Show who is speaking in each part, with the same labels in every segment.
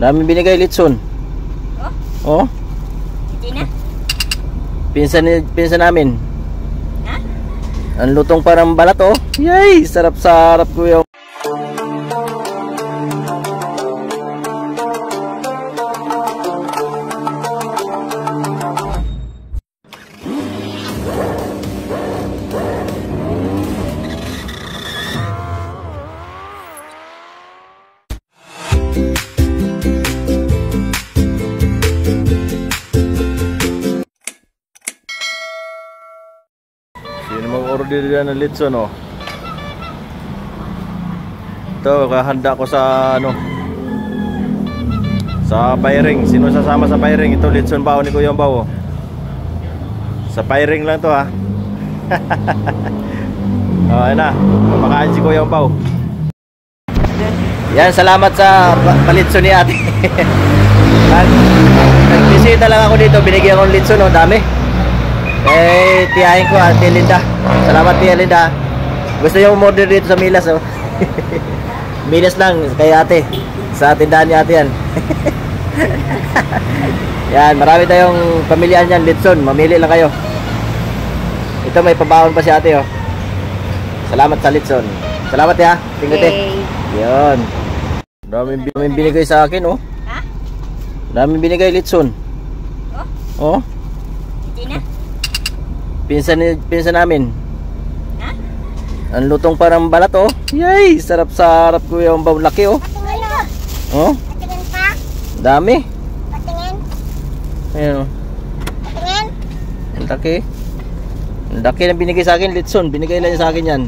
Speaker 1: Daming binigay litson. Oh?
Speaker 2: Hindi na?
Speaker 1: Pinsan namin.
Speaker 2: Ha?
Speaker 1: Ang lutong parang balat oh. Yay! Sarap-sarap kuya. Sino mag-order yan ng litson oh? Ito, kahanda ko sa ano, sa firing. Sino sasama sa firing? Ito litson bao ni Kuya Bao. Sa firing lang to ha. Oh, ayun na. Kumakain si Kuya Bao. Yan, salamat sa palitson ni ate. Nagbisita lang ako dito, binigyan ko ng litson oh, dami. Eh, tiyahin ko ate Linda. Salamat Tia Linda. Gusto niyo umorder dito sa Milas oh. Milas lang kay ate. Sa tindahan ni ate yan. Yan, marami tayong pamilyan yan, litson. Mamili lang kayo. Ito may pabaon pa si ate oh. Salamat sa litson. Salamat ya, tingute. Yun. Daming binigay sa akin oh.
Speaker 2: Ha?
Speaker 1: Daming binigay litson. Oh?
Speaker 2: Hindi na?
Speaker 1: Pinsan namin.
Speaker 2: Ha?
Speaker 1: Ang lutong parang balat oh. Yay! Sarap-sarap kuya. Ang laki oh.
Speaker 2: Patingin.
Speaker 1: Oh?
Speaker 2: Patingin pa?
Speaker 1: Dami.
Speaker 2: Patingin.
Speaker 1: Ayan oh.
Speaker 2: Patingin.
Speaker 1: Ang laki. Ang laki na binigay sa akin litson. Binigay lang sa akin yan.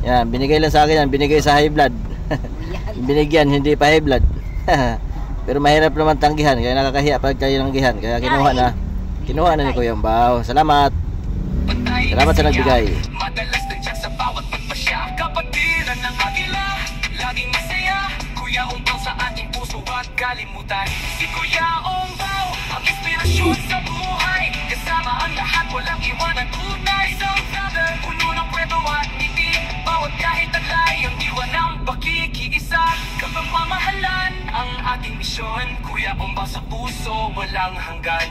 Speaker 1: Yan, binigay lang sa akin yan. Binigay sa high blood. Binigyan, hindi pa high blood. Pero mahirap naman tanggihan. Kaya nakakahiya pag kayo nanggihan. Kaya kinuha na. Kinuha na ni Kuya Bao. Salamat. Salamat sa nagbigay.
Speaker 3: Madalas nandiyan sa bawat pagpasya. Kapatiran ng agila, laging masaya. Kuya Umbao sa ating puso at kalimutan. Si Kuya Umbao, ang inspirasyon sa buhay. Kasama ang lahat, walang iwanan tunay. So brother, puno ng kwento at ngiti. Bawat kahit taglay, ang diwa ng pakikiisa. Kapagmamahalan ang ating misyon. Kuya Umbao sa puso, walang hanggan.